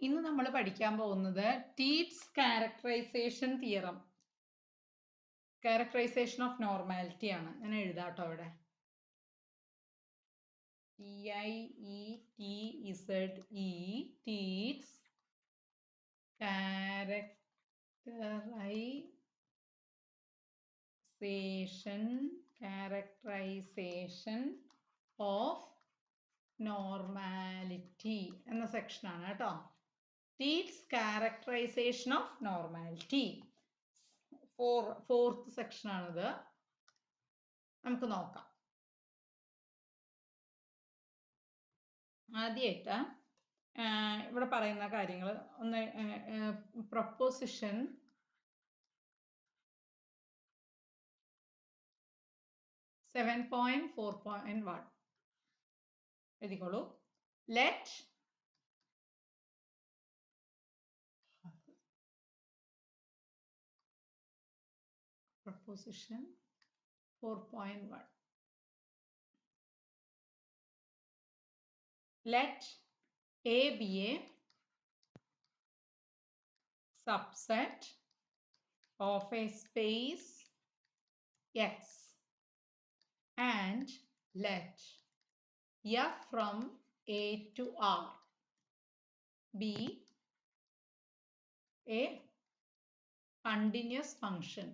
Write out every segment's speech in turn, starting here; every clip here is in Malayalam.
ഇന്ന് നമ്മൾ പഠിക്കാൻ പോകുന്നത് Tietze's characterisation theorem, characterisation of normality ആണ്. ഞാൻ എഴുതാട്ടോ അവിടെ. ടീറ്റ്സ് ക്യാരക്ടറൈസേഷൻ ഓഫ് നോർമാലിറ്റി എന്ന സെക്ഷനാണ് കേട്ടോ. Tietze's characterisation of normality fourth സെക്ഷനാണിത്. നമുക്ക് നോക്കാം. ആദ്യമായിട്ട് ഇവിടെ പറയുന്ന കാര്യങ്ങൾ ഒന്ന്, പ്രൊപ്പോസിഷൻ 7.4.1 എഴുതിക്കോളൂ. Let proposition 4.1 let A be a subset of a space X and let F from A to R be a continuous function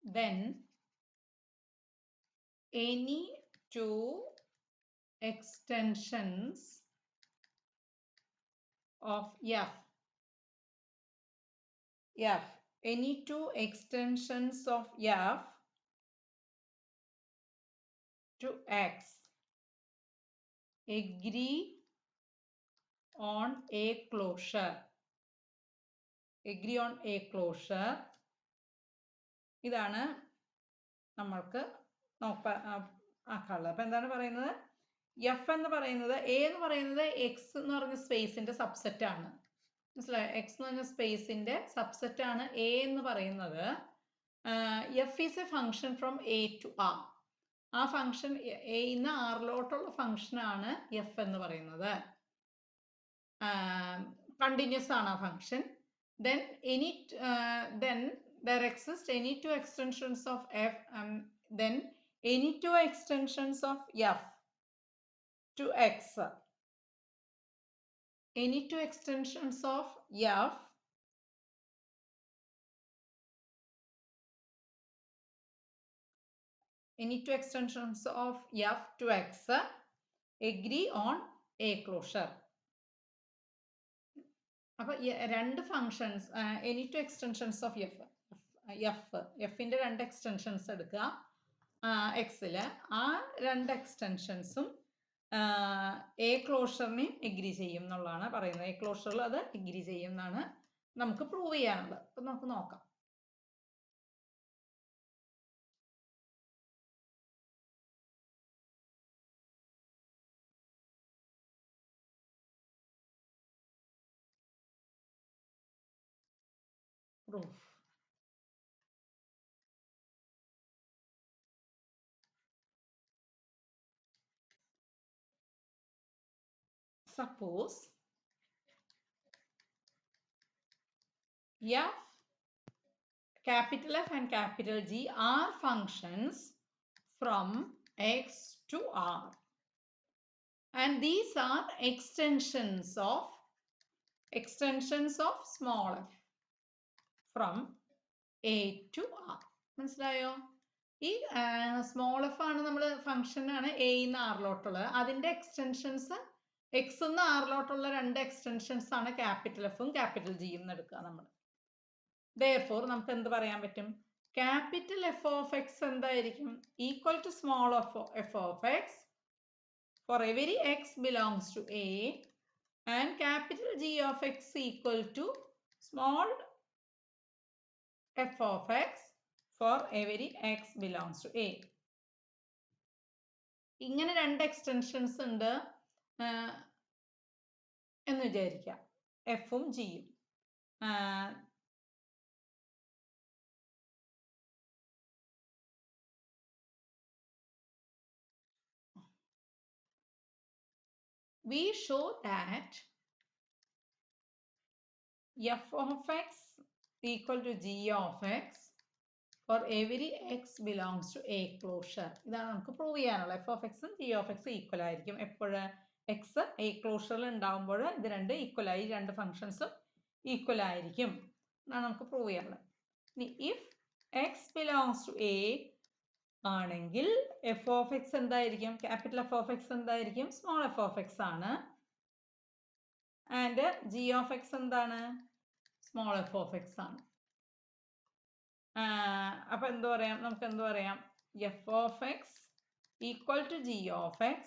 then any two extensions of any two extensions of F to X agree on a closure. ഇതാണ് നമ്മൾക്ക് ആക്കാനുള്ളത്. അപ്പൊ എന്താണ് പറയുന്നത്? എഫ് എന്ന് പറയുന്നത്, എ എന്ന് പറയുന്നത് എക്സ് എന്ന് പറഞ്ഞ സ്പേസിന്റെ സബ്സെറ്റ് ആണ്. മനസ്സിലായോ? എക്സ് എന്ന് പറഞ്ഞ സ്പേസിന്റെ സബ്സെറ്റ് ആണ് എ എന്ന് പറയുന്നത്. F is a function from A to R. ആ ഫംഗ്ഷൻ എന്ന് ആറിലോട്ടുള്ള ഫംഗ്ഷൻ ആണ് എഫ് എന്ന് പറയുന്നത്. കണ്ടിന്യൂസ് ആണ് ആ function. There exist any two extensions of F, then any two extensions of F to X. Any two extensions of F to X agree on a closure. അപ്പോൾ രണ്ട് functions, any two extensions of എഫിന്റെ രണ്ട് എക്സ്റ്റൻഷൻസ് എടുക്കുക എക്സില്. ആ രണ്ട് എക്സ്റ്റൻഷൻസും എ ക്ലോഷറിനെ എഗ്രി ചെയ്യും എന്നുള്ളതാണ് പറയുന്നത്. എ ക്ലോഷറിൽ അത് എഗ്രി ചെയ്യും എന്നാണ് നമുക്ക് പ്രൂവ് ചെയ്യാനുള്ളത്. അപ്പൊ നമുക്ക് നോക്കാം. proof. Suppose F, capital F and capital G are functions from X to R, and these are extensions of small f from A to R. മനസ്സിലായോ? ഈ സ്മോൾ എഫ് ആണ് നമ്മൾ ഫംഗ്ഷൻ ആണ് എ എന്ന് ആറിലോട്ടുള്ളത്. അതിന്റെ എക്സ്റ്റൻഷൻസ് എക്സ് എന്ന് ആറിലോട്ടുള്ള രണ്ട് എക്സ്റ്റൻഷൻസ് ആണ് ക്യാപിറ്റൽ എഫും ക്യാപിറ്റൽ ജിയും എടുക്കുക നമ്മൾ. therefore നമുക്ക് എന്ത് പറയാൻ പറ്റും? ക്യാപിറ്റൽ എഫ് ഓഫ് എക്സ് എന്തായിരിക്കും? Equal to small F of x for every x belongs to A, and capital G of x equal to small f of x for every x belongs to A. ഇങ്ങനെ രണ്ട് എക്സ്റ്റൻഷൻസ് ഉണ്ട് എന്ന് വിചാരിക്കാം, എഫും ജിയും. we show that f of x equal to g of x for every x belongs to a closure. ഇതാണ് നമുക്ക് പ്രൂവ് ചെയ്യാനുള്ള. f of x ഉം g of x ഈക്വൽ ആയിരിക്കും. എപ്പോഴും x a ക്ലോഷറിൽ ഉണ്ടാവുമ്പോൾ ഇത് രണ്ട് ഈക്വൽ ആയി, രണ്ട് ഫംഗ്ഷൻസും ഈക്വൽ ആയിരിക്കും എന്നാണ് നമുക്ക് പ്രൂവ് ചെയ്യാനുള്ളത്. ഇനി if x belongs to a ആണെങ്കിൽ f of x എന്തായിരിക്കും? ക്യാപിറ്റൽ f of x എന്തായിരിക്കും? സ്മോൾ f of x ആണ്. ആൻഡ് g of x എന്താണ്? സ്മോൾ f of x ആണ്. അപ്പൊ എന്ത് പറയാം? നമുക്ക് എന്ത് പറയാം? f of x equal to g of x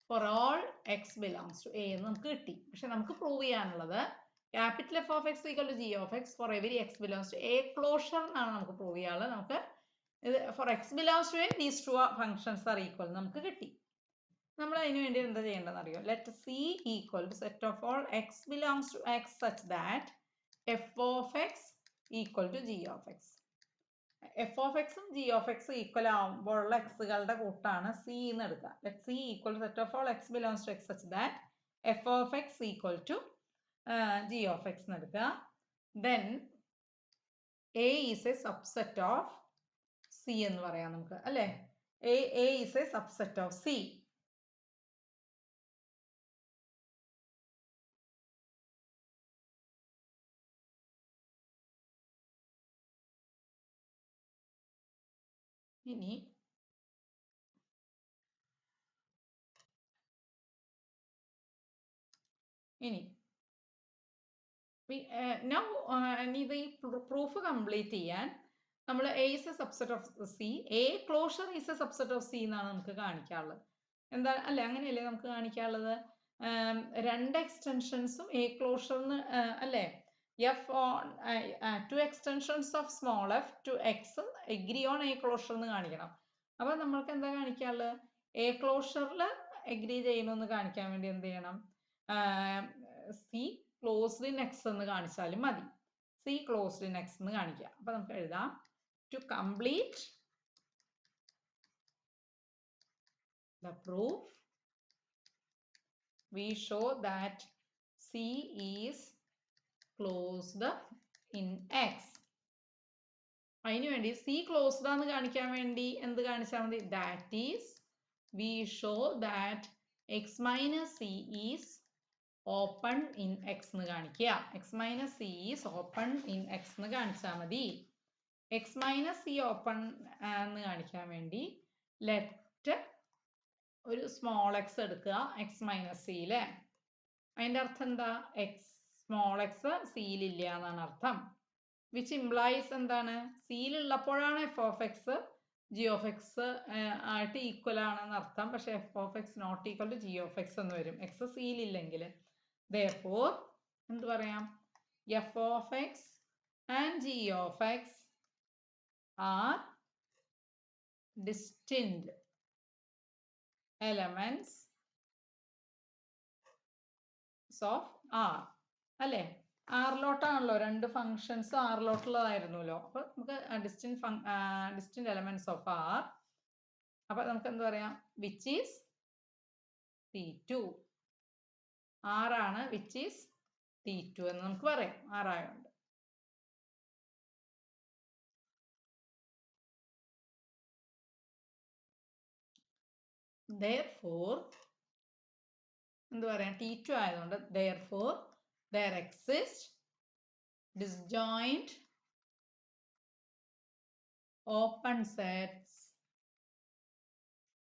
for all x belongs to a എന്ന് നമുക്ക് കിട്ടി. പക്ഷെ നമുക്ക് പ്രൂവ് ചെയ്യാനുള്ളത് capital f of x equal to g of x for every x belongs to a closure എന്നാണ് നമുക്ക് പ്രൂവ് ചെയ്യാനുള്ളത്. നമുക്ക് for x belongs to a these two functions are equal നമുക്ക് കിട്ടി. നമ്മൾ അതിനു വേണ്ടി എന്താ ചെയ്യേണ്ടതെന്ന് അറിയോ? Let c equal to set of all x belongs to x such that f of x equal to g of x. f of x ഉം g of x ഈക്വൽ ആവുമ്പോഴുള്ള എക്സുകളുടെ കൂട്ടാണ് c എന്ന് എടുക്കുക. Let c equal to set of all x belongs to x such that f of x equal to g of x എന്ന് എടുക്കുക. then a is a subset of c എന്ന് പറയാം നമുക്ക്, അല്ലേ? a is a subset of c. ഇനി now ഇത് ഈ പ്രൂഫ് കംപ്ലീറ്റ് ചെയ്യാൻ നമ്മൾ a is a subset of c, a closure is a subset of c എന്നാണ് നമുക്ക് കാണിക്കാനുള്ളത്. എന്താ അല്ലേ? അങ്ങനെയല്ലേ നമുക്ക് കാണിക്കാനുള്ളത്? രണ്ട് എക്സ്റ്റൻഷൻസും a ക്ലോഷറിന് അല്ലേ? f on two extensions of small f to x agree on a closure എന്ന് കാണിക്കണം. അപ്പൊ നമ്മൾക്ക് എന്താ കാണിക്കാനുള്ളത്? a ക്ലോഷറിൽ അഗ്രി ചെയ്യണമെന്ന് കാണിക്കാൻ വേണ്ടി എന്ത് ചെയ്യണം? c closed in x എന്ന് കാണിച്ചാലും മതി. c closed in x എന്ന് കാണിക്കാം. അപ്പൊ നമുക്ക് എഴുതാം to complete the proof we show that c is closed in x. അതിനു വേണ്ടി c closed ആണെന്ന് കാണിക്കാൻ വേണ്ടി എന്ത് കാണിച്ചാൽ മതി? that is we show that x minus c is open in x എന്ന് കാണിക്കുക. x minus c is open in x എന്ന് കാണിച്ചാൽ മതി. x minus c open എന്ന് കാണിക്കാൻ വേണ്ടി ലെറ്റ് ഒരു സ്മോൾ x എടുക്കുക x minus c ലെ. അതിന്റെ അർത്ഥം എന്താ? x സ്മോൾ x c ൽ ഇല്ല എന്നാണ് അർത്ഥം. വിച്ച് ഇംപ്ലൈസ് എന്താണ്? c ൽ ഉള്ളപ്പോഴാണ് f of x g of x ആയിട്ട് ഈക്വൽ ആണെന്ന് അർത്ഥം. പക്ഷെ f of x not equal to g of x എന്ന് വരും x c ൽ ഇല്ലെങ്കിൽ. therefore എന്ത് പറയാം? f of x and g of x are distinct elements of R. അല്ലേ? ആറിലോട്ടാണല്ലോ, രണ്ട് ഫങ്ഷൻസ് ആറിലോട്ടുള്ളതായിരുന്നല്ലോ. അപ്പൊ നമുക്ക് ഡിസ്റ്റിന്റ് എലമെന്റ്സ് ഓഫ് ആർ. അപ്പൊ നമുക്ക് എന്ത് പറയാം? Which is T2. ആറാണ് വിച്ച് ഈസ് T2 എന്ന് നമുക്ക് പറയാം, ആറായോണ്ട്. therefore എന്ത് പറയാം? T2 ആയതുകൊണ്ട് therefore there exists disjoint open sets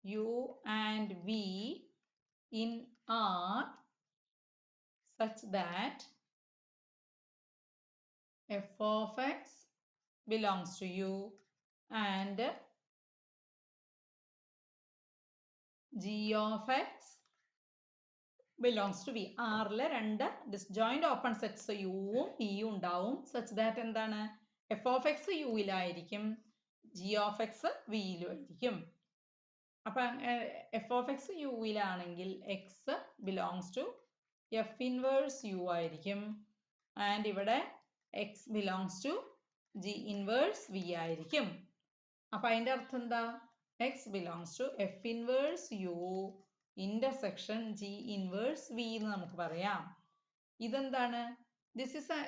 U and V in R such that f of x belongs to U and g of x belongs to V. ആറിലെ രണ്ട് ഡിസ്ജോയിന്റ് ഓപ്പൺ സെറ്റ്സ് യുവും വിയും ഉണ്ടാവും. സച്ച് ദാറ്റ് എന്താണ്? f of x യുയിലായിരിക്കും, g of x വിയിലും ആയിരിക്കും. അപ്പൊ f of x യുയിലാണെങ്കിൽ x belongs to f inverse u ആയിരിക്കും. ആൻഡ് ഇവിടെ x belongs to g inverse v ആയിരിക്കും. അപ്പൊ അതിന്റെ അർത്ഥം എന്താ? x belongs to f inverse u intersection g inverse v എന്ന് നമുക്ക് പറയാം. ഇതെന്താണ്?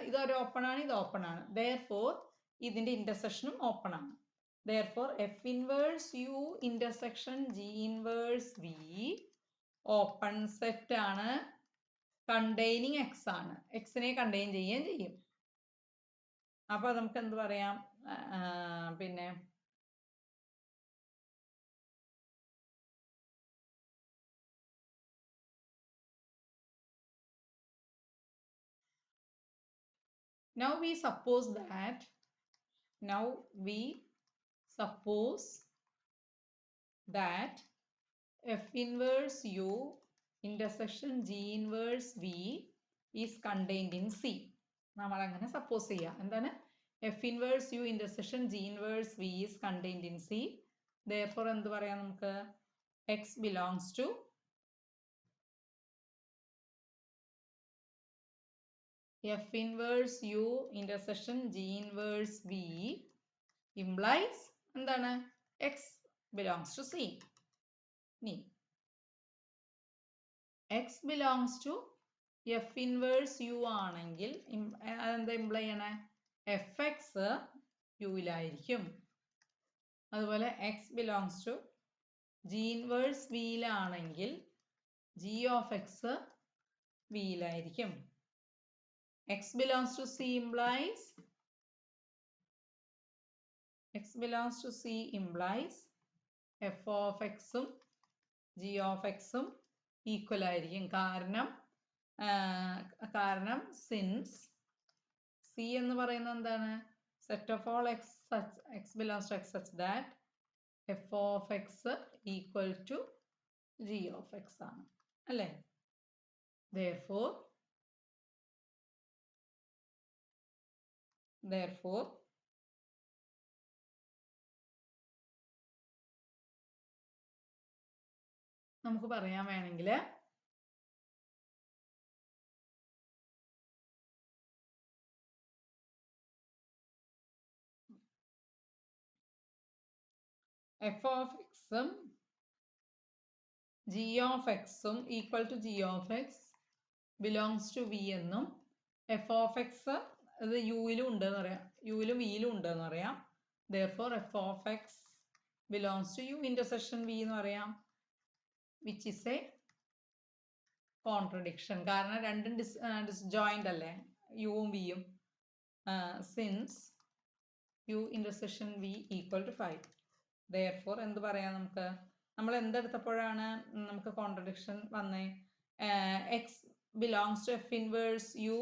ഇതൊരു ഓപ്പൺ ആണ്, ഇത് ഓപ്പൺ ആണ്. therefore ഇതിന്റെ ഇന്റർസെക്ഷനും ഓപ്പൺ ആണ്. therefore F inverse U intersection G inverse V open set ആണ്, കണ്ടെയ്നിങ് എക്സ് ആണ്, എക്സിനെ കണ്ടെയ്ൻ ചെയ്യുകയും ചെയ്യും. അപ്പൊ നമുക്ക് എന്ത് പറയാം? പിന്നെ now we suppose that F inverse U intersection G inverse V is contained in C. നമ്മൾ അങ്ങനെ സപ്പോസ് ചെയ്യാം. എന്താണ്? F inverse U intersection G inverse V is contained in C. therefore എന്ത് പറയാം നമുക്ക്? X belongs to F inverse U intersection G inverse V implies എന്താണ്? X belongs to C. ഇനി X belongs to F inverse U ആണെങ്കിൽ അതെന്താ ഇംപ്ലൈ ചെയ്യണേ? Fx യുയിലായിരിക്കും. അതുപോലെ X belongs to G inverse V യിലാണെങ്കിൽ G of X V യിലായിരിക്കും. X belongs to C implies F of X ഉം G of X ഉം ഈക്വൽ ആയിരിക്കും. കാരണം സിൻസ് C എന്ന് പറയുന്നത് എന്താണ്? Set of all X belongs to X such that F of X equal to G of X ആണ്, അല്ലേ? therefore നമുക്ക് പറയാൻ വേണമെങ്കിൽ F of X ഉം G of X ഉം equal to G of X belongs to V എന്നും F of X ഇത് യുയിലും ഉണ്ടെന്ന് പറയാം, യുയിലും വിയിലും ഉണ്ടെന്ന് പറയാം. therefore F of X belongs to U intersection V എന്ന് പറയാം, which is a contradiction. കാരണം രണ്ടും disjoint അല്ലേ, യുവും വിയും. since U intersection V equal to 5. therefore എന്ത് പറയാം നമുക്ക്? നമ്മൾ എന്തെടുത്തപ്പോഴാണ് നമുക്ക് കോൺട്രഡിക്ഷൻ വന്നേ? X belongs to F inverse U,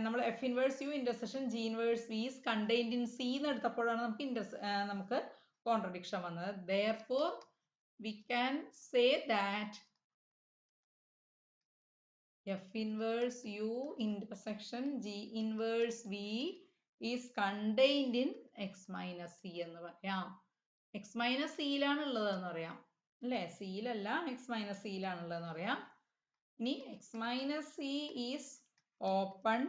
നമ്മൾ F inverse U intersection G inverse V is contained in C എന്ന് എടുത്തപ്പോഴാണ് നമുക്ക് കോൺട്രഡിക്ഷൻ വന്നത്. therefore we can say that F inverse U intersection G inverse V is contained in X minus C എന്ന് പറയാം. X minus C യിലാണ് ഉള്ളതെന്ന് പറയാം, അല്ലേ? C യിലല്ല, X minus C യിലാണ് ഉള്ളതെന്ന് പറയാം. ഇനി X minus C is open,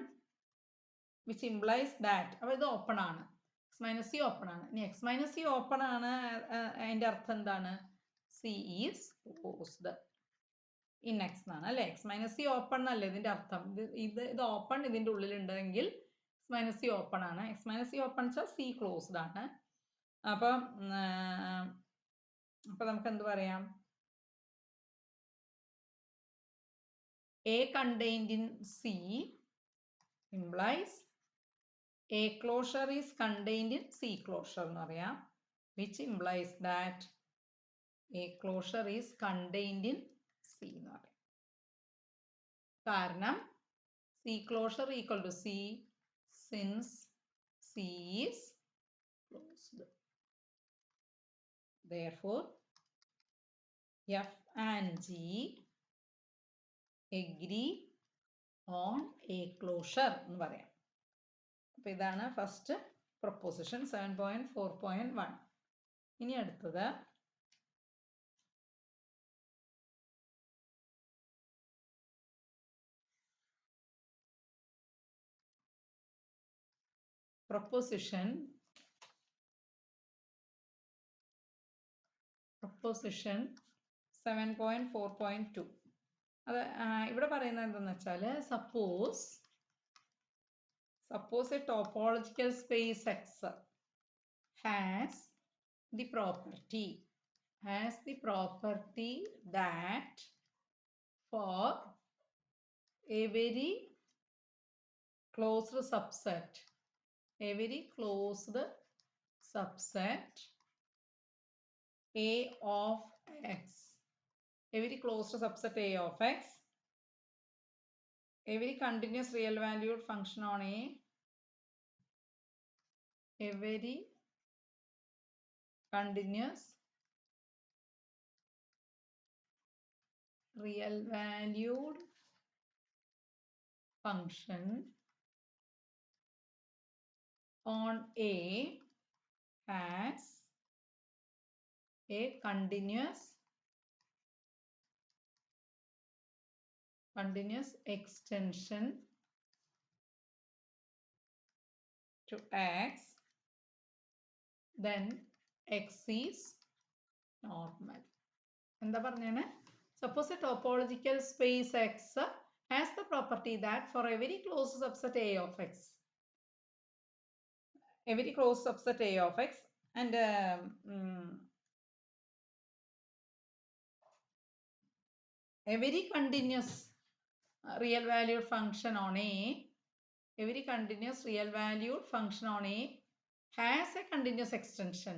which implies that അപ്പോൾ ഇത് ഓപ്പൺ ആണ്, X minus C ഓപ്പൺ ആണ്. ഇനി X minus C ഓപ്പൺ ആണ്, അതിന്റെ അർത്ഥം എന്താണ്? C is closed in X എന്നാണ്, അല്ലേ? X minus C ഓപ്പൺ അല്ലേ ഇതിന്റെ അർത്ഥം? ഇത് ഓപ്പൺ ഇതിന്റെ ഉള്ളിലുണ്ടെങ്കിൽ X minus C ഓപ്പൺ ആണ്. X minus C ഓപ്പൺ വെച്ചാൽ C ക്ലോസ്ഡ് ആണ്. അപ്പൊ നമുക്ക് എന്ത് പറയാം? A contained in C implies A closure is contained in C closure എന്ന് പറയാം, which implies that A closure is contained in C എന്ന് പറയാം. കാരണം C closure equal to C since C is closed. therefore F and G agree on A closure എന്ന് പറയാം. അപ്പൊ ഇതാണ് ഫസ്റ്റ് പ്രൊപ്പോസിഷൻ 7.4.1. ഇനി അടുത്തത് proposition പൊസിഷൻ 7.4.2. അത് ഇവിടെ പറയുന്നത് എന്താണെന്ന് വെച്ചാൽ suppose a topological space X has the property that for a very closed subset A of X, a very closed subset A of X, a very continuous real valued function on a very continuous real valued function on A has a continuous extension to X, then X is normal. എന്താ പറഞ്ഞേ? Suppose a topological space X has the property that for a very closed subset A of X, a very closed subset A of X, and a very continuous real valued function on A, a very continuous real valued function on A has a continuous extension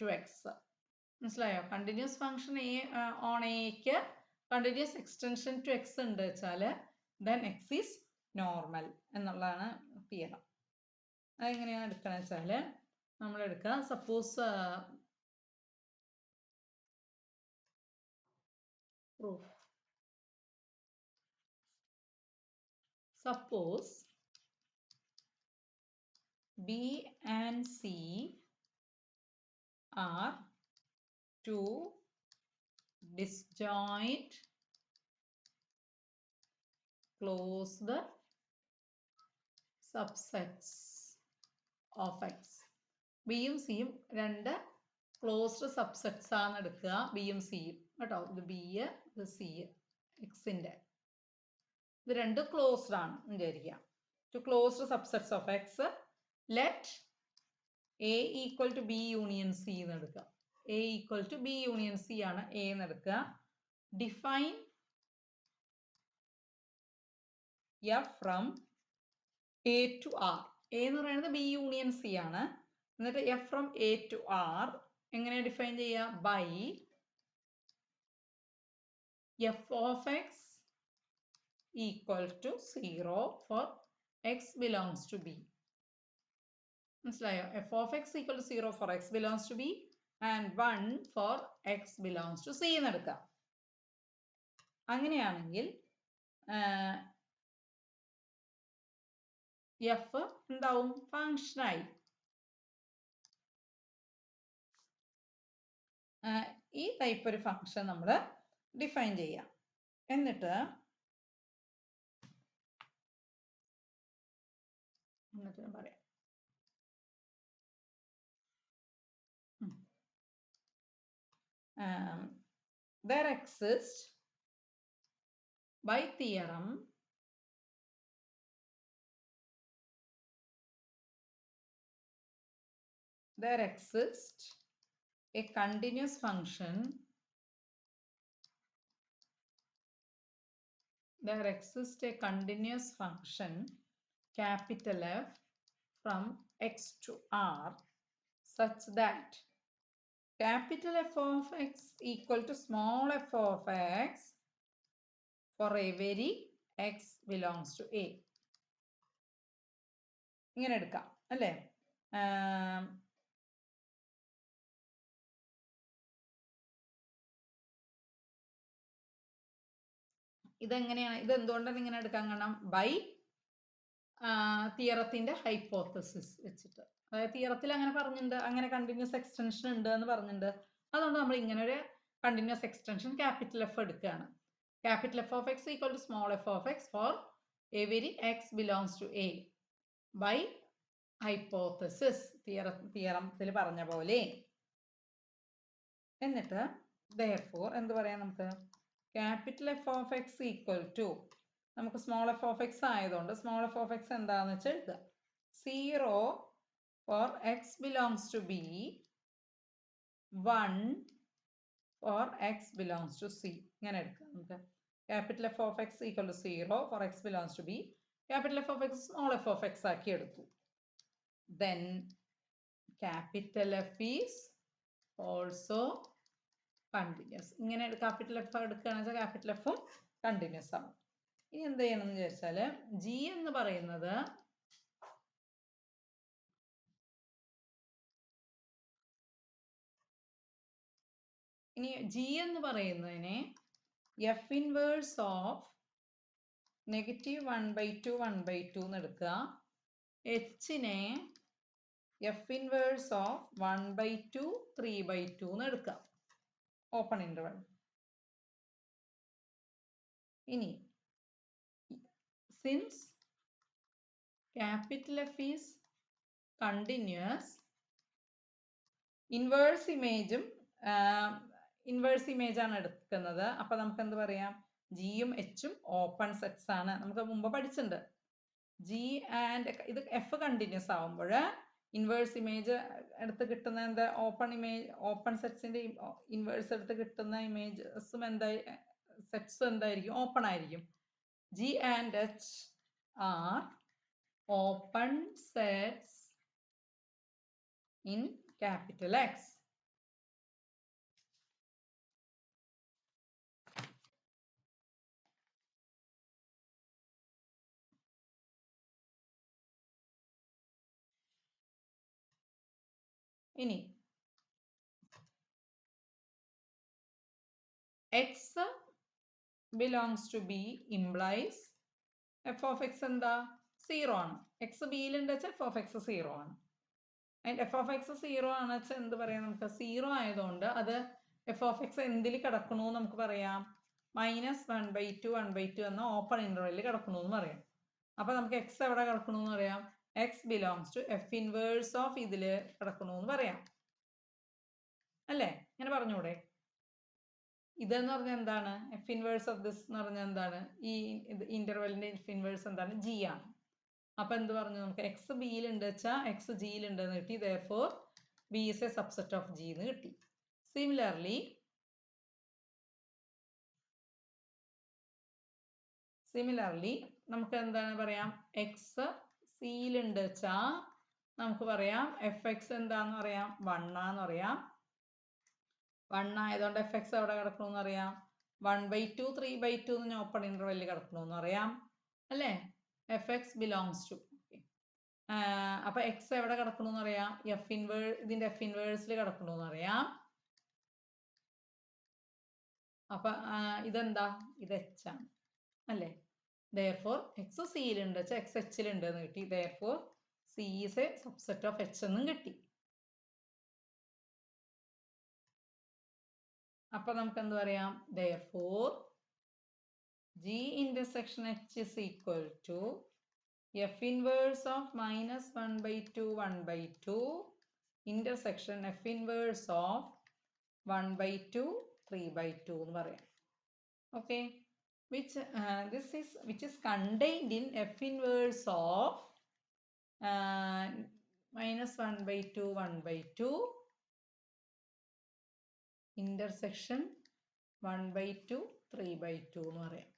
to X. മനസ്സിലായോ? കണ്ടിന്യൂസ് ഫംഗ്ഷൻ ഓൺ എക്ക് കണ്ടിന്യൂസ് എക്സ്റ്റൻഷൻ ടു എക്സ് ഉണ്ട് വെച്ചാൽ ദെൻ എക്സ് ഈസ് നോർമൽ എന്നുള്ളതാണ് തിയറം. അതെങ്ങനെയാണ് എടുക്കുക വെച്ചാൽ നമ്മൾ എടുക്കുക, suppose proof, suppose B and C are two disjoint closed subsets of X. ബിയും സിയും രണ്ട് ക്ലോസ്ഡ് സബ്സെറ്റ്സ് ആണ് എടുക്കുക, ബിയും സിയും കേട്ടോ. ഇത് ബി, ഇത് സി, എക്സിന്റെ ഇത് രണ്ട് ക്ലോസ്ഡ് ആണ് വിചാരിക്കുക. Two closed subsets of X, let A equal to B union C എന്ന് എടുക്കുക. A equal to B union C ആണ് എ എന്ന് എടുക്കുക. Define F from A to R. A എന്ന് പറയുന്നത് ബി യൂണിയൻ സി ആണ്. എന്നിട്ട് F from A to R എങ്ങനെ ഡിഫൈൻ ചെയ്യുക? By F of X equal to 0 for X belongs to B. മനസ്സിലായോ? F of X equal to 0 for X belongs to B and 1 for X belongs to C എന്ന് എടുക്കാം. അങ്ങനെയാണെങ്കിൽ എഫ് എന്താവും? ഫങ്ഷനായി. ഈ ടൈപ്പ് ഒരു ഫങ്ഷൻ നമ്മൾ ഡിഫൈൻ ചെയ്യാം. എന്നിട്ട് പറയാം, there exists by theorem there exists a continuous function capital F from X to R such that capital F of X equal to small f of X for every X belongs to A. ഇങ്ങനെ എടുക്കാം അല്ലേ? ഇതെങ്ങനെയാണ്? ഇത് എന്തുകൊണ്ടാണ് ഇങ്ങനെ എടുക്കാൻ കാരണം? ബൈ തിയറത്തിന്റെ ഹൈപ്പോത്തസിസ് വെച്ചിട്ട്. അതായത് തിയറത്തിൽ അങ്ങനെ പറഞ്ഞിട്ടുണ്ട്, അങ്ങനെ കണ്ടിന്യൂസ് എക്സ്റ്റൻഷൻ ഉണ്ട് എന്ന് പറഞ്ഞിട്ടുണ്ട്. അതുകൊണ്ട് നമ്മൾ ഇങ്ങനെ ഒരു കണ്ടിന്യൂസ് എക്സ്റ്റൻഷൻ ക്യാപിറ്റൽ എഫ് എടുക്കുകയാണ്. Capital F of X equal to small F of X for every X belongs to A by hypothesis, തിയറത്തിൽ പറഞ്ഞ പോലെ. എന്നിട്ട് therefore എന്ത് പറയാം നമുക്ക് capital F of x equal to നമുക്ക് small f of x ആയതുകൊണ്ട് small f of x എന്താണെന്ന് വെച്ചാൽ എഴുതുക 0 for x belongs to b 1 for x belongs to c ഇങ്ങനെ എടുക്കാം നമുക്ക് capital F of x equal to 0 for x belongs to b capital F of x small f of x ആക്കി എടുത്തു then capital F is also continuous ഇങ്ങനെ capital F എടുക്കുകയാണെന്ന് വെച്ചാൽ capital F ഉം continuous ആണ് ഇനി എന്ത് ചെയ്യണം എന്ന് വിചാരിച്ചാൽ g എന്ന് പറയുന്നത് ഇനി g എന്ന് പറയുന്നതിനെ f inverse of negative 1/2 1/2 എന്ന് എടുക്കുക h നെ f inverse of 1/2 3/2 എന്ന് എടുക്കുക ഓപ്പൺ ഇന്റർവൽ ഇനി since capital F is continuous inverse image inverse image ആണ് എടുക്കുന്നത് അപ്പൊ നമുക്ക് എന്ത് പറയാം ജിയും എച്ചും ഓപ്പൺ സെറ്റ്സ് ആണ് നമുക്ക് മുമ്പ് പഠിച്ചിട്ടുണ്ട് ജി ആൻഡ് ഇത് എഫ് കണ്ടിന്യൂസ് ആവുമ്പോൾ ഇൻവേഴ്സ് ഇമേജ് എടുത്ത് കിട്ടുന്ന എന്താ ഓപ്പൺ ഇമേജ് ഓപ്പൺ സെറ്റ്സിന്റെ ഇൻവേഴ്സ് എടുത്ത് കിട്ടുന്ന ഇമേജസും എന്തായി സെറ്റ്സും എന്തായിരിക്കും ഓപ്പൺ ആയിരിക്കും G and H are open sets in capital X ഇനി x belongs to b implies f of x എന്താ 0 ആണ് x b യിൽ ഉണ്ട് വെച്ചാൽ f of x 0 ആണ് and f of x 0 ആണ് വെച്ചാൽ എന്ത് പറയാം നമുക്ക് 0 ആയതുകൊണ്ട് അത് f of x എന്തിൽ കിടക്കണു നമുക്ക് പറയാം -1/2 1/2 എന്ന ഓപ്പൺ ഇന്റർവെല്ലിൽ കിടക്കണു എന്ന് പറയാം അപ്പൊ നമുക്ക് x എവിടെ കിടക്കണു എന്ന് പറയാം x belongs to f inverse of ഇതില് കിടക്കണു എന്ന് പറയാം അല്ലേ ഇങ്ങനെ പറഞ്ഞൂടെ ഇതെന്ന് പറഞ്ഞാൽ എന്താണ് f inverse of this എന്ന് പറഞ്ഞാൽ എന്താണ് ഈ ഇന്റർവെല്ലിന്റെ f inverse എന്താണ് g ആണ് അപ്പൊ എന്ത് പറഞ്ഞു നമുക്ക് x b യിൽ ഉണ്ട് വെച്ചാൽ x g യിൽ ഉണ്ട് എന്ന് കിട്ടി therefore b is a subset of g എന്ന് കിട്ടി similarly നമുക്ക് എന്താണ് പറയാം x c യിൽ ഉണ്ട് വെച്ചാൽ നമുക്ക് പറയാം fx എന്താന്ന് പറയാം 1 ആന്ന് പറയാം 1 ആയതുകൊണ്ട് fx എവിടെ കിടക്കണമെന്ന് അറിയാം 1/2 3/2 എന്ന് ഓപ്പൺ ഇന്റർവെല്ലിൽ കിടക്കണമെന്ന് അറിയാം അല്ലേ fx belongs to അപ്പൊ x എവിടെ കിടക്കണമെന്ന് അറിയാം ഇതിന്റെ f ഇൻവേഴ്സിൽ കിടക്കണമെന്ന് അറിയാം അപ്പൊ ഇതെന്താ ഇത് h ആണ് അല്ലേ therefore x c യിൽ ഉണ്ട് വെച്ചാൽ x h ൽ ഉണ്ട് എന്ന് കിട്ടി therefore c is a subset of h എന്നും കിട്ടി അപ്പൊ നമുക്ക് എന്ത് പറയാം therefore g intersection h is equal to f inverse of -1/2 1/2 intersection f inverse of 1/2 3/2 എന്ന് പറയാം okay which is contained in f inverse of -1/2 1/2 intersection 1/2 3/2 എന്ന് പറയാം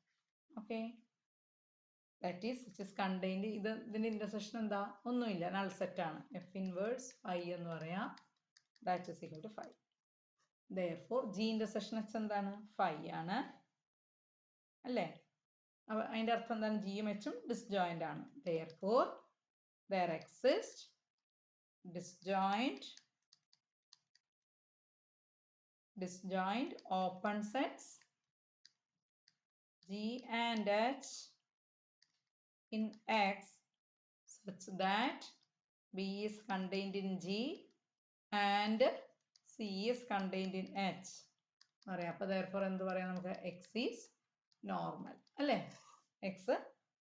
okay that is which is contained ഇതിന്റെ intersection എന്താ ഒന്നുമില്ല null set ആണ് f inverse 5 എന്ന് പറയാം that is equal to 5 therefore g intersection h എന്താണ് 5 ആണ് അല്ലേ അപ്പൊ അതിന്റെ അർത്ഥം എന്താണ് g ഉം h ഉം disjoint ആണ് therefore there exists disjoint open sets g and h in x such that b is contained in g and c is contained in h പറയാം അപ്പൊ therefore എന്ത് പറയാം നമുക്ക് x is normal അല്ലേ x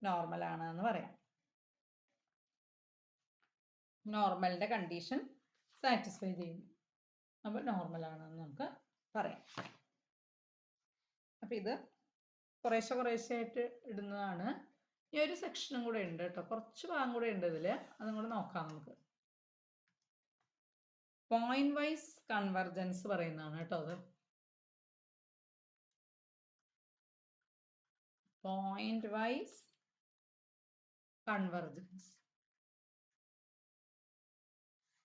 normal ആണ് എന്ന് പറയാം നോർമലിന്റെ കണ്ടീഷൻ സാറ്റിസ്ഫൈ ചെയ്യുന്നു അപ്പൊ നോർമൽ ആണെന്ന് നമുക്ക് പറയാം അപ്പം ഇത് കുറേശ്ശെ ആയിട്ട് ഇടുന്നതാണ്. ഈ ഒരു സെക്ഷനും കൂടെ ഉണ്ട് കേട്ടോ, കുറച്ച് ഭാഗം കൂടെ ഉണ്ട് ഇതിൽ, അതും കൂടെ നോക്കാം നമുക്ക്. പോയിന്റ് വൈസ് കൺവെർജൻസ് പറയുന്നതാണ് കേട്ടോ അത്. Pointwise convergence.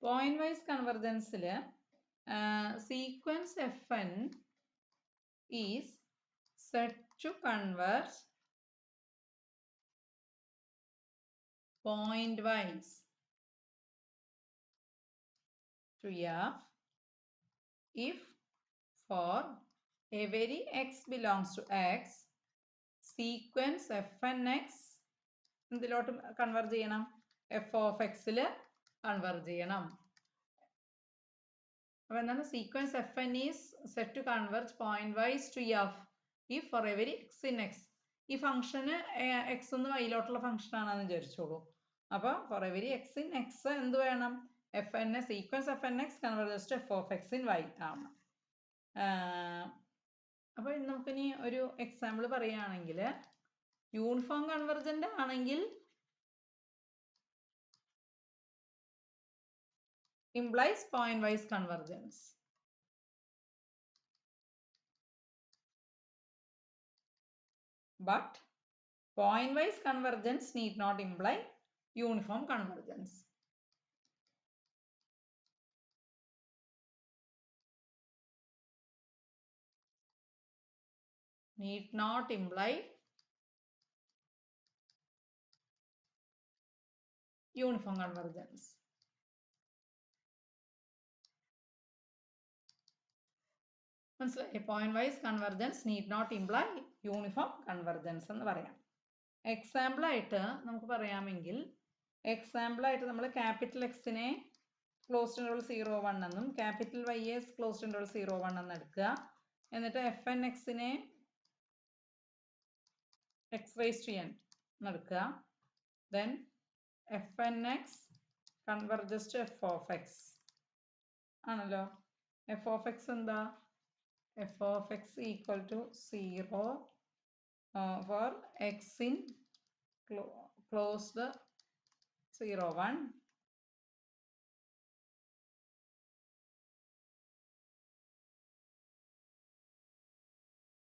Pointwise കൺവെർജൻസിൽ sequence Fn is set to converge point wise to F if for every x belongs to x, sequence Fnx എന്തിലോട്ട് കൺവെർജ് ചെയ്യണം? f of x കൺവെർജ് ചെയ്യണം. അപ്പോൾ എന്താണ്? Sequence Fn is set to converge point wise to F if for every x in x. ഈ ഫംഗ്ഷന് എക്സ് എന്ന് വൈയിലോട്ടുള്ള ഫംഗ്ഷൻ ആണെന്ന് വിചാരിച്ചോളൂ. അപ്പോൾ for every x in X എന്ത് വേണം? Fn sequence Fnx converges to f of x in y ആവണം. അപ്പോൾ നമുക്കിനി ഒരു എക്സാമ്പിൾ പറയുകയാണെങ്കിൽ, യൂണിഫോം കൺവെർജന്റ് ആണെങ്കിൽ implies point wise convergence. But point wise convergence need not imply uniform convergence. Need not imply uniform convergence. മനസ്സിലായി? Pointwise convergence need not imply uniform convergence എന്ന് പറയാം. എക്സാമ്പിൾ ആയിട്ട് നമുക്ക് പറയാമെങ്കിൽ, എക്സാമ്പിൾ ആയിട്ട് നമ്മൾ ക്യാപിറ്റൽ എക്സിനെ ക്ലോസ്ഡ് ഇന്റർവൽ 0 1 എന്നും ക്യാപിറ്റൽ വൈയെ ക്ലോസ്ഡ് ഇന്റർവൽ 0 1 എന്ന് എടുക്കുക. എന്നിട്ട് Fn എക്സിനെ x raised to n എന്ന് എടുക്കുക. then Fnx converges to f of x ആണല്ലോ. f of x എന്താ? f of x equal to 0 for x in closed 0 1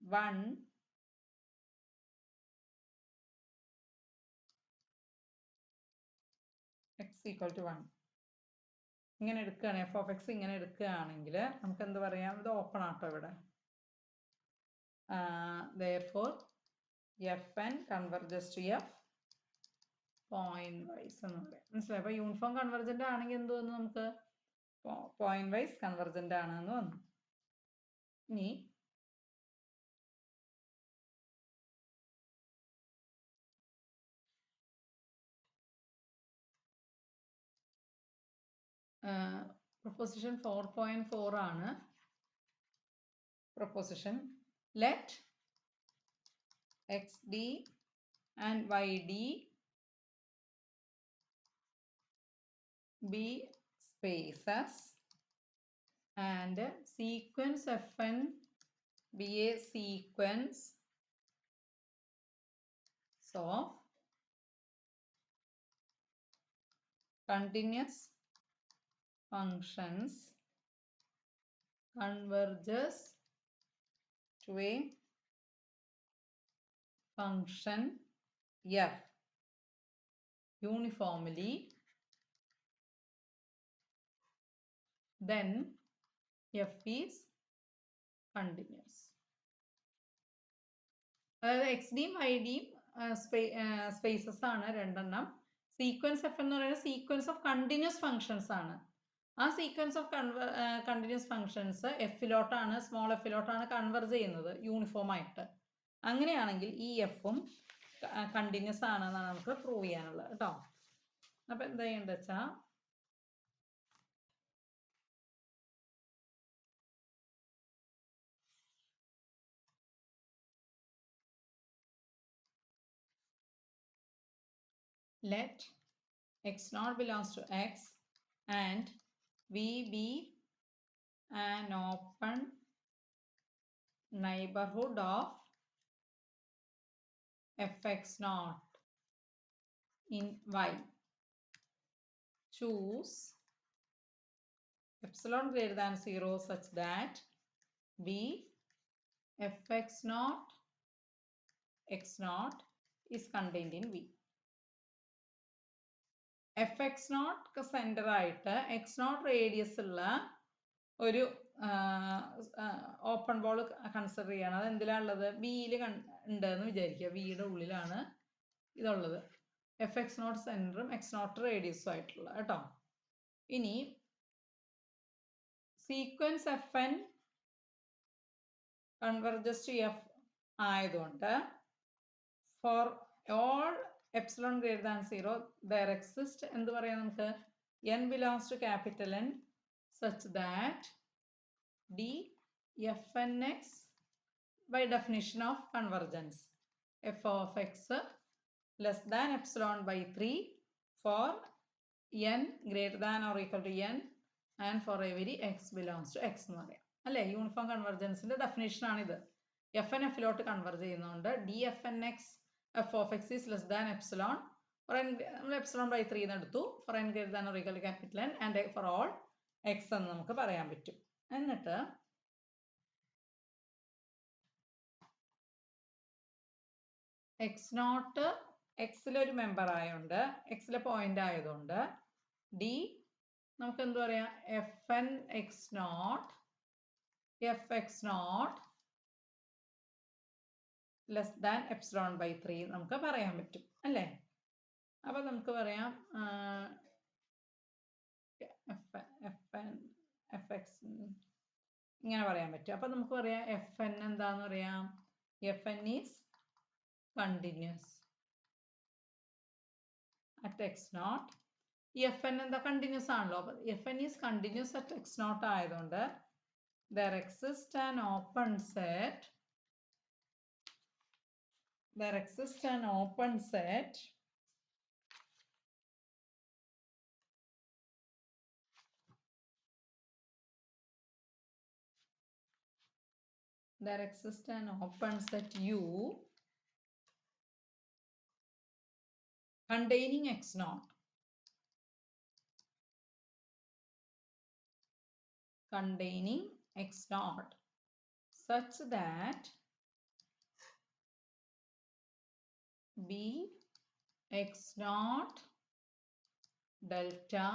1 x equal to 1 ഇങ്ങനെ എടുക്കുകയാണ്. f of x ഇങ്ങനെ എടുക്കുകയാണെങ്കിൽ നമുക്ക് എന്ത് പറയാം? ഇത് ഓപ്പൺ ആട്ടോ ഇവിടെ. therefore Fn converges to f point wise എന്ന് പറയാം. മനസ്സിലായി? അപ്പോൾ യൂണിഫോം കൺവെർജന്റ് ആണെങ്കിൽ എന്ത് വന്നു? നമുക്ക് പോയിന്റ് വൈസ് കൺവെർജന്റ് ആണെന്ന് വന്നു. ഇനി proposition 4.4 ആണ്. proposition let xd and yd be spaces and sequence Fn be a sequence of continuous functions converges to a function f uniformly, then f is continuous. അതായത് എക്സ് ഡിയും വൈ ഡിയും സ്പേസസ് ആണ് രണ്ടെണ്ണം. സീക്വൻസ് എഫ് എന്ന് പറയുന്നത് സീക്വൻസ് ഓഫ് കണ്ടിന്യൂസ് ഫങ്ഷൻസ് ആണ്. ആ സീക്വൻസ് ഓഫ് കണ്ടിന്യൂസ് ഫങ്ഷൻസ് എഫിലോട്ടാണ്, സ്മോൾ എഫിലോട്ടാണ് കൺവെർജ് ചെയ്യുന്നത് യൂണിഫോം ആയിട്ട്. അങ്ങനെയാണെങ്കിൽ ഈ എഫും കണ്ടിന്യൂസ് ആണെന്നാണ് നമുക്ക് പ്രൂവ് ചെയ്യാനുള്ളത് കേട്ടോ. അപ്പം എന്താ ചെയ്യേണ്ടത് വെച്ചാൽ, let x naught belongs to x and v be an open neighborhood of fx naught in y. Choose epsilon greater than 0 such that b fx naught x naught is contained in v. fx naught centre ആയിട്ട് x naught റേഡിയസ് ഉള്ള ഒരു ഓപ്പൺ ബോൾ കൺസിഡർ ചെയ്യണം. അത് എന്തിലാണുള്ളത്? ബിയിൽ ഉണ്ടെന്ന് വിചാരിക്കുക. ബിയുടെ ഉള്ളിലാണ് ഇതുള്ളത്. fx naught സെന്ററും x naught റേഡിയസും ആയിട്ടുള്ള കേട്ടോ. ഇനി sequence fn converges to f ആയതുകൊണ്ട് for all epsilon greater than 0 there exists എന്ത് പറയാം നമുക്ക്? n belongs to capital N such that d fnx by definition of convergence f of x less than epsilon by 3 for n greater than or equal to n and for every x belongs to x എന്ന് പറയാം അല്ലേ? യൂണിഫോം കൺവെർജൻസിന്റെ ഡെഫിനേഷൻ ആണിത്. fn fലോട്ട് കൺവെർജ് ചെയ്യുന്നതുകൊണ്ട് dfnx f of x is less than epsilon for n നമ്മൾ epsilon by 3 എന്ന് എടുത്തു for n greater than or equal to capital N and for all x എന്ന് നമുക്ക് പറയാൻ പറ്റും. എന്നിട്ട് x naught x ഒരു മെമ്പർ ആയതുകൊണ്ട് x പോയിന്റ് ആയതുകൊണ്ട് d നമുക്ക് എന്ത് പറയാം? fn x naught fx naught less than epsilon by 3 നമുക്ക് പറയാൻ പറ്റും അല്ലേ? അപ്പൊ നമുക്ക് പറയാം fx ഇങ്ങനെ പറയാൻ പറ്റും. അപ്പൊ നമുക്ക് പറയാം fn എന്താന്ന് പറയാം? fn is continuous at x naught. ഈ fn എന്താ? കണ്ടിന്യൂസ് ആണല്ലോ. അപ്പൊ fn is continuous at x naught ആയതുകൊണ്ട് there exists an open set U containing x naught such that b x naught delta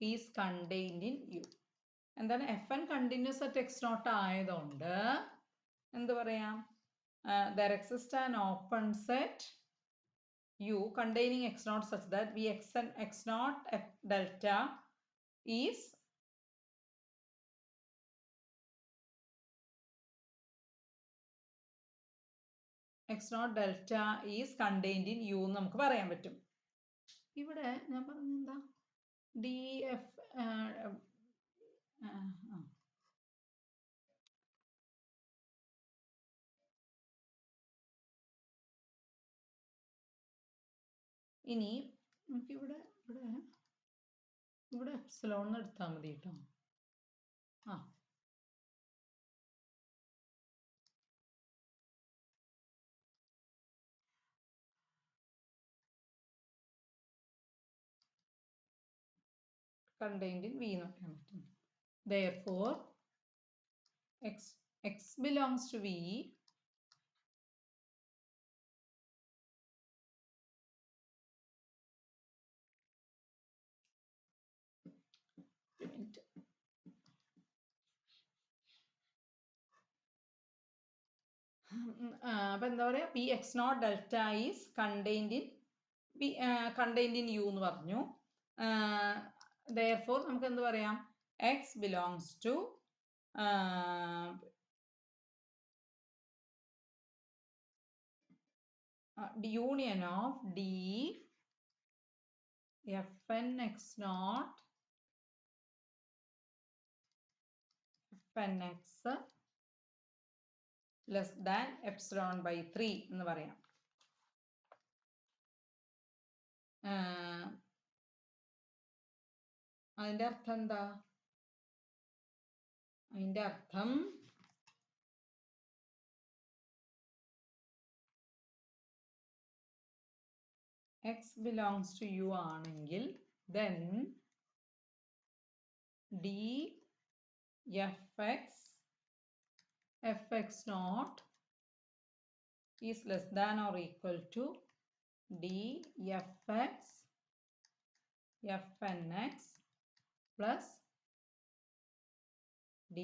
is contained in U. എന്താണ്? fn continuous at x naught ആയതുകൊണ്ട് എന്ത് പറയാം? there exists an open set U containing x naught such that b x naught f delta is x naught delta is contained in U എന്ന് നമുക്ക് പറയാൻ പറ്റും. ഇവിടെ ഞാൻ പറഞ്ഞെന്താ? df ഇനി നമുക്ക് ഇവിടെ എപ്സിലോൺ എടുത്താൽ മതി കേട്ടോ. contained in V എന്ന് പറയാൻ പറ്റും. Therefore x belongs to V അപ്പൊ എന്താ പറയാ? b x naught delta is contained in U എന്ന് പറഞ്ഞു. Therefore നമുക്ക് എന്ത് പറയാം? x belongs to union of d fn x naught fn x less than epsilon by 3 എന്ന് പറയാം. അതിന്റെ അർത്ഥം എന്താ? അതിന്റെ അർത്ഥം x belongs to u ആണെങ്കിൽ then d fx naught is less than or equal to d fnx plus d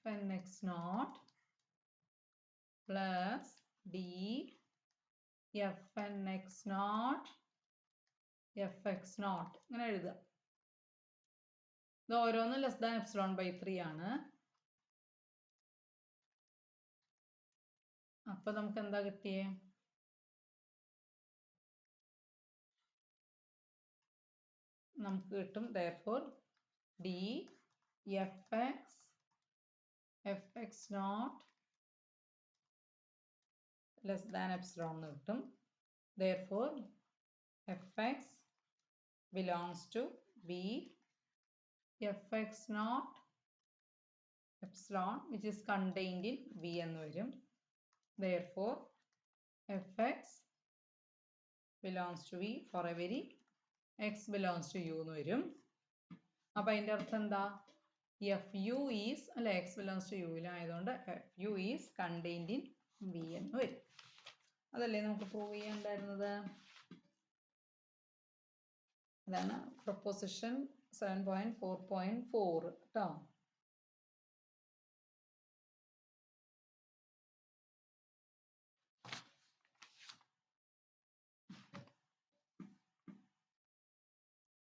fnx naught plus d fnx naught fx naught ഇങ്ങനെ എഴുതുക. ഇത് ഓരോന്നും ലെസ് ദാൻ എപ്സിലോൺ ബൈ 3 ആണ്. അപ്പൊ നമുക്ക് എന്താ കിട്ടിയേ? നമുക്ക് കിട്ടും therefore d fx naught less than epsilon എന്ന് കിട്ടും. therefore fx belongs to b fx naught epsilon which is contained in v എന്ന് വരും. therefore fx belongs to v for every x belongs to u എന്ന് വരും. അപ്പൊ അതിന്റെ അർത്ഥം എന്താ? fu is അല്ലെ x belongs to u ആയതുകൊണ്ട് fu is contained in v എന്ന് വരും. അതല്ലേ നമുക്ക് പ്രൂവ് ചെയ്യാനുണ്ടായിരുന്നത്. അതാണ് പ്രൊപ്പോസിഷൻ 7.4.4 ട്ടോ.